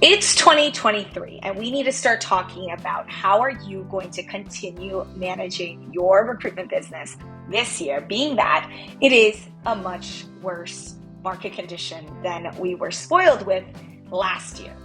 It's 2023, and we need to start talking about how are you going to continue managing your recruitment business this year, being that it is a much worse market condition than we were spoiled with last year.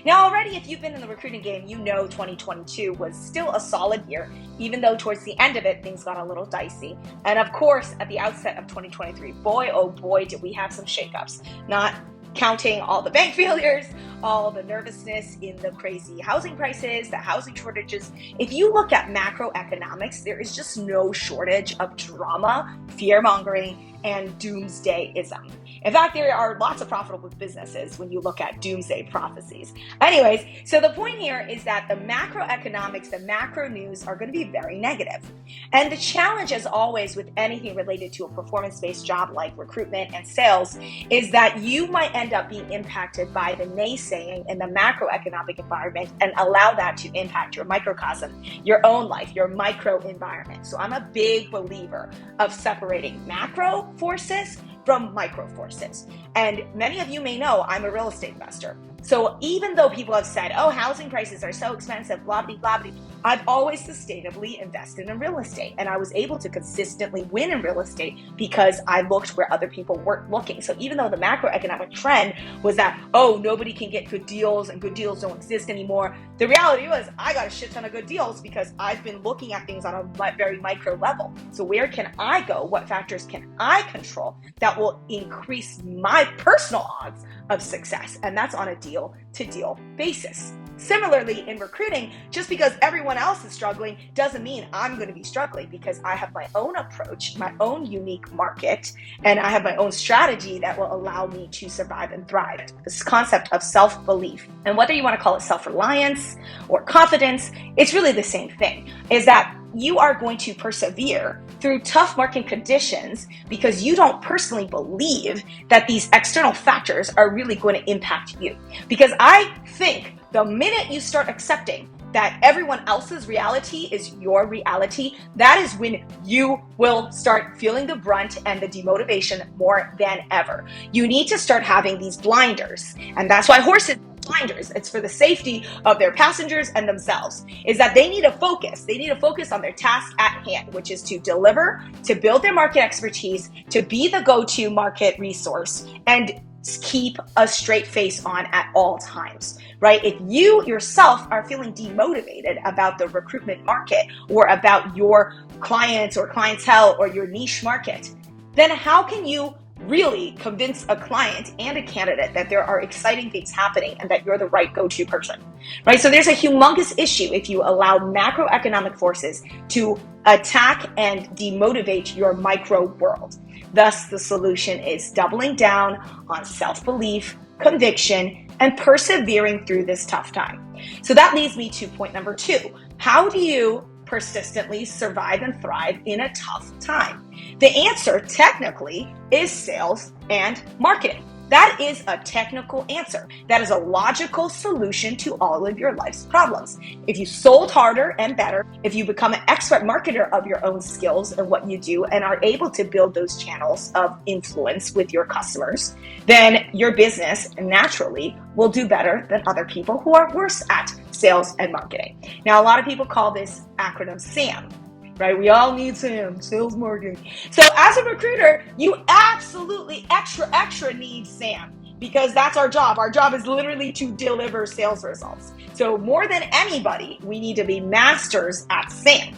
Now, already, if you've been in the recruiting game, you know 2022 was still a solid year, even though towards the end of it, things got a little dicey. And of course, at the outset of 2023, boy, oh boy, did we have some shakeups. Not counting all the bank failures, all the nervousness in the crazy housing prices, the housing shortages. If you look at macroeconomics, there is just no shortage of drama, fear-mongering, and doomsdayism. In fact, there are lots of profitable businesses when you look at doomsday prophecies. Anyways, so the point here is that the macroeconomics, the macro news are going to be very negative. And the challenge, as always, with anything related to a performance-based job like recruitment and sales is that you might end up being impacted by the naysaying in the macroeconomic environment and allow that to impact your microcosm, your own life, your micro environment. So I'm a big believer of separating macro forces from micro forces. And many of you may know I'm a real estate investor. So even though people have said, oh, housing prices are so expensive, blah, blah, blah, blah, I've always sustainably invested in real estate. And I was able to consistently win in real estate because I looked where other people weren't looking. So even though the macroeconomic trend was that, oh, nobody can get good deals and good deals don't exist anymore, the reality was I got a shit ton of good deals because I've been looking at things on a very micro level. So where can I go? What factors can I control that will increase my personal odds of success? And that's on a deal-to-deal basis. Similarly, in recruiting, just because everyone else is struggling doesn't mean I'm going to be struggling, because I have my own approach, my own unique market, and I have my own strategy that will allow me to survive and thrive. This concept of self-belief, and whether you want to call it self-reliance or confidence, it's really the same thing, is that you are going to persevere through tough market conditions because you don't personally believe that these external factors are really going to impact you. Because I think the minute you start accepting that everyone else's reality is your reality, that is when you will start feeling the brunt and the demotivation more than ever. You need to start having these blinders. And that's why horses blinders. It's for the safety of their passengers and themselves, is that they need to focus. They need to focus on their task at hand, which is to deliver, to build their market expertise, to be the go-to market resource, and keep a straight face on at all times, right? If you yourself are feeling demotivated about the recruitment market or about your clients or clientele or your niche market, then how can you really convince a client and a candidate that there are exciting things happening and that you're the right go-to person, right? So there's a humongous issue if you allow macroeconomic forces to attack and demotivate your micro world. Thus, the solution is doubling down on self-belief, conviction, and persevering through this tough time. So that leads me to point number 2. How do you persistently survive and thrive in a tough time? The answer, technically, is sales and marketing. That is a technical answer. That is a logical solution to all of your life's problems. If you sold harder and better, if you become an expert marketer of your own skills and what you do and are able to build those channels of influence with your customers, then your business naturally will do better than other people who are worse at sales and marketing. Now, a lot of people call this acronym SAM. Right? We all need SAM, sales marketing. So as a recruiter, you absolutely extra need SAM, because that's our job. Our job is literally to deliver sales results. So more than anybody, we need to be masters at SAM.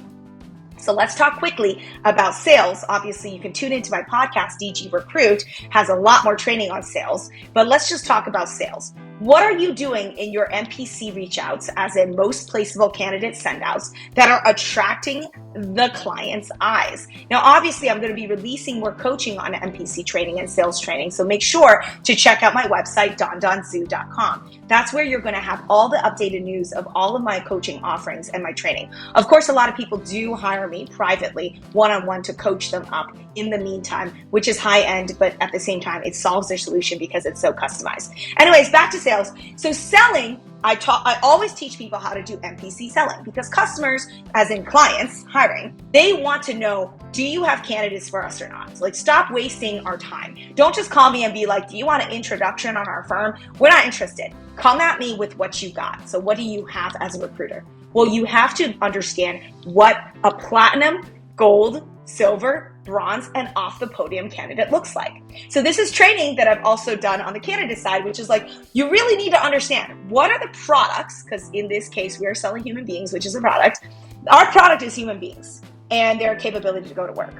So let's talk quickly about sales. Obviously, you can tune into my podcast, DG Recruit, has a lot more training on sales, but let's just talk about sales. What are you doing in your MPC reach outs, as in most placeable candidate send outs, that are attracting the client's eyes? Now, obviously, I'm going to be releasing more coaching on MPC training and sales training, so make sure to check out my website, dandanzhu.com. That's where you're going to have all the updated news of all of my coaching offerings and my training. Of course, a lot of people do hire me privately, one-on-one, to coach them up in the meantime, which is high end, but at the same time, it solves their solution because it's so customized. Anyways, back to sales. So selling I always teach people how to do MPC selling, because customers, as in clients hiring, they want to know, do you have candidates for us or not? Like, stop wasting our time. Don't just call me and be like, do you want an introduction on our firm? We're not interested. Come at me with what you got. So what do you have as a recruiter? Well, you have to understand what a platinum, gold, silver, bronze, and off the podium candidate looks like. So this is training that I've also done on the candidate side, which is like, you really need to understand what are the products, because in this case, we are selling human beings, which is a product. Our product is human beings and their capability to go to work.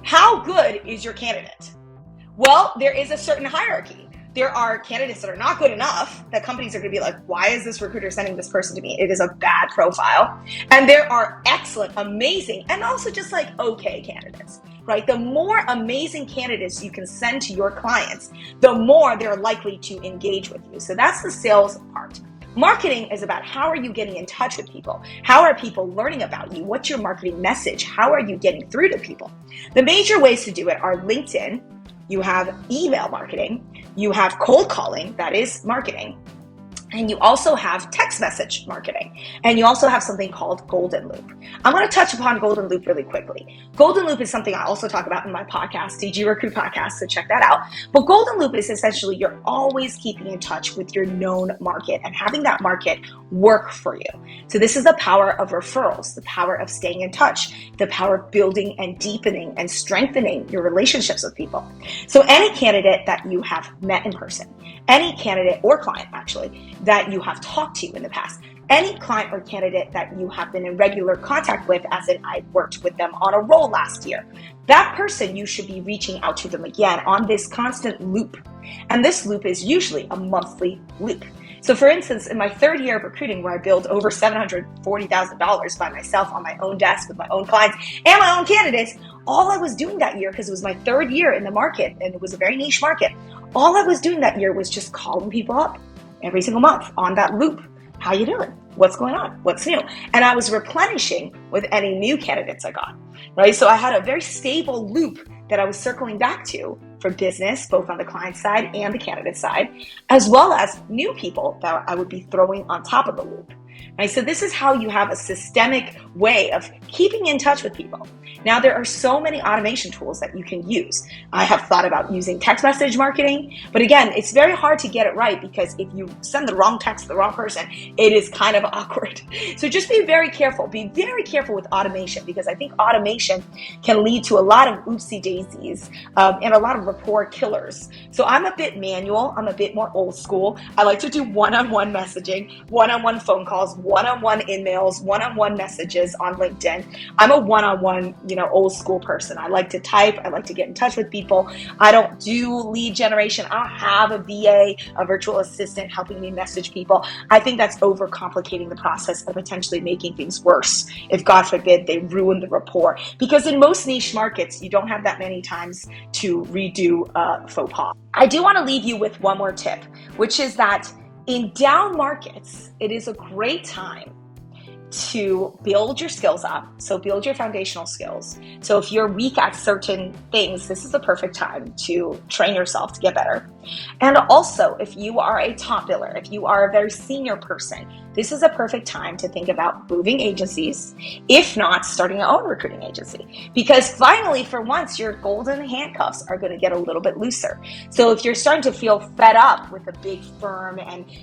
How good is your candidate? Well, there is a certain hierarchy. There are candidates that are not good enough that companies are going to be like, why is this recruiter sending this person to me? It is a bad profile. And there are excellent, amazing, and also just like okay candidates, right? The more amazing candidates you can send to your clients, the more they're likely to engage with you. So that's the sales part. Marketing is about how are you getting in touch with people? How are people learning about you? What's your marketing message? How are you getting through to people? The major ways to do it are LinkedIn. You have email marketing, you have cold calling, that is marketing, and you also have text message marketing, and you also have something called Golden Loop. I'm going to touch upon Golden Loop really quickly. Golden Loop is something I also talk about in my podcast, CG Recruit Podcast, so check that out. But Golden Loop is essentially you're always keeping in touch with your known market and having that market work for you. So this is the power of referrals, the power of staying in touch, the power of building and deepening and strengthening your relationships with people. So any candidate that you have met in person, any candidate or client actually that you have talked to in the past, any client or candidate that you have been in regular contact with, as in I worked with them on a role last year, that person, you should be reaching out to them again on this constant loop. And this loop is usually a monthly loop. So for instance, in my third year of recruiting, where I billed over $740,000 by myself on my own desk with my own clients and my own candidates, all I was doing that year, because it was my third year in the market and it was a very niche market, all I was doing that year was just calling people up every single month on that loop. How you doing? What's going on? What's new? And I was replenishing with any new candidates I got, right? So I had a very stable loop that I was circling back to for business, both on the client side and the candidate side, as well as new people that I would be throwing on top of the loop. Right? So this is how you have a systemic way of keeping in touch with people. Now, there are so many automation tools that you can use. I have thought about using text message marketing, but again, it's very hard to get it right, because if you send the wrong text to the wrong person, it is kind of awkward. So just be very careful. Be very careful with automation, because I think automation can lead to a lot of oopsie daisies and a lot of rapport killers. So I'm a bit manual. I'm a bit more old school. I like to do one-on-one messaging, one-on-one phone calls, one-on-one emails, one-on-one messages on LinkedIn. I'm a one-on-one, old school person. I like to type. I like to get in touch with people. I don't do lead generation. I don't have a VA, a virtual assistant helping me message people. I think that's overcomplicating the process and potentially making things worse if, God forbid, they ruin the rapport. Because in most niche markets, you don't have that many times to redo a faux pas. I do want to leave you with one more tip, which is that in down markets, it is a great time to build your skills up. So build your foundational skills. So if you're weak at certain things, this is the perfect time to train yourself to get better. And also, if you are a top biller, if you are a very senior person, this is a perfect time to think about moving agencies, if not starting your own recruiting agency. Because finally, for once, your golden handcuffs are going to get a little bit looser. So if you're starting to feel fed up with a big firm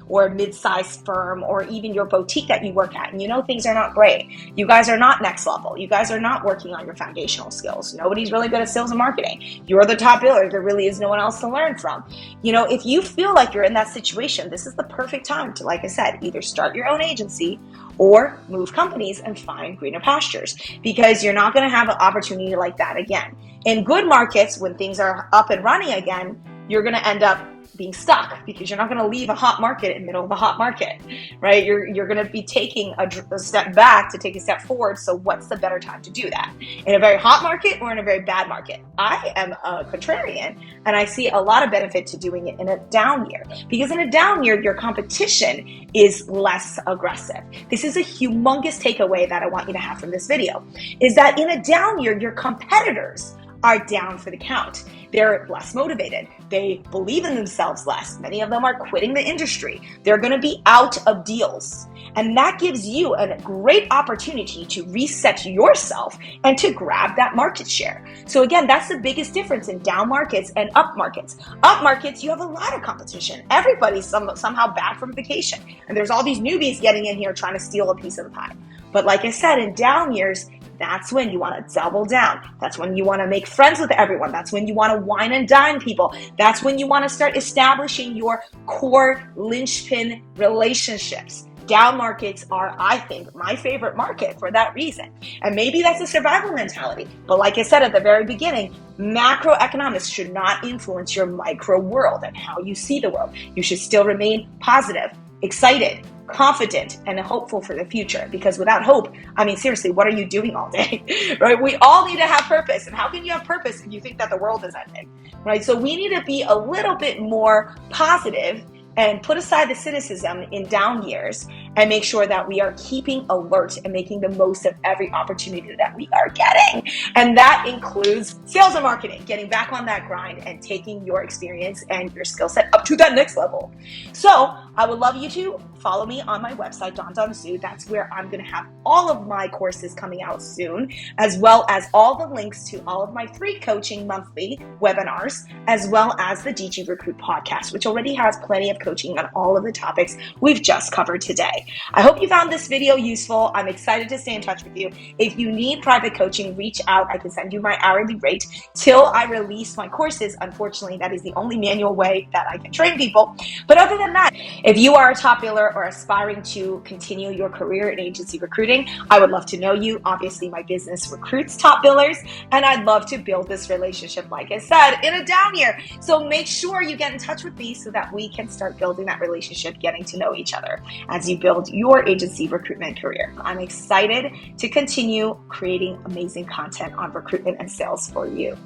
or a mid-sized firm, or even your boutique that you work at, and things are not great, you guys are not next level, you guys are not working on your foundational skills, nobody's really good at sales and marketing, you're the top biller, there really is no one else to learn from. If you feel like you're in that situation, this is the perfect time to, like I said, either start your own agency or move companies and find greener pastures, because you're not going to have an opportunity like that again. In good markets, when things are up and running again, you're going to end up being stuck, because you're not going to leave a hot market in the middle of a hot market, right? You're going to be taking a step back to take a step forward. So what's the better time to do that? In a very hot market or in a very bad market? I am a contrarian, and I see a lot of benefit to doing it in a down year, because in a down year, your competition is less aggressive. This is a humongous takeaway that I want you to have from this video, is that in a down year, your competitors are down for the count. They're less motivated. They believe in themselves less. Many of them are quitting the industry. They're going to be out of deals. And that gives you a great opportunity to reset yourself and to grab that market share. So again, that's the biggest difference in down markets and up markets. Up markets, you have a lot of competition. Everybody's somehow back from vacation. And there's all these newbies getting in here trying to steal a piece of the pie. But like I said, in down years, that's when you want to double down. That's when you want to make friends with everyone. That's when you want to wine and dine people. That's when you want to start establishing your core linchpin relationships. Down markets are, I think, my favorite market for that reason. And maybe that's a survival mentality. But like I said at the very beginning, macroeconomics should not influence your micro world and how you see the world. You should still remain positive, excited, confident, and hopeful for the future. Because without hope, I mean, seriously, what are you doing all day? Right? We all need to have purpose. And how can you have purpose if you think that the world is ending? Right? So we need to be a little bit more positive and put aside the cynicism in down years and make sure that we are keeping alert and making the most of every opportunity that we are getting. And that includes sales and marketing, getting back on that grind and taking your experience and your skill set up to that next level. So I would love you to follow me on my website, Dandan Zhu. That's where I'm going to have all of my courses coming out soon, as well as all the links to all of my free coaching monthly webinars, as well as the DG Recruit podcast, which already has plenty of coaching on all of the topics we've just covered today. I hope you found this video useful. I'm excited to stay in touch with you. If you need private coaching, reach out. I can send you my hourly rate till I release my courses. Unfortunately, that is the only manual way that I can train people. But other than that, if you are a top biller or aspiring to continue your career in agency recruiting, I would love to know you. Obviously, my business recruits top billers, and I'd love to build this relationship, like I said, in a down year. So make sure you get in touch with me so that we can start building that relationship, getting to know each other as you build your agency recruitment career. I'm excited to continue creating amazing content on recruitment and sales for you.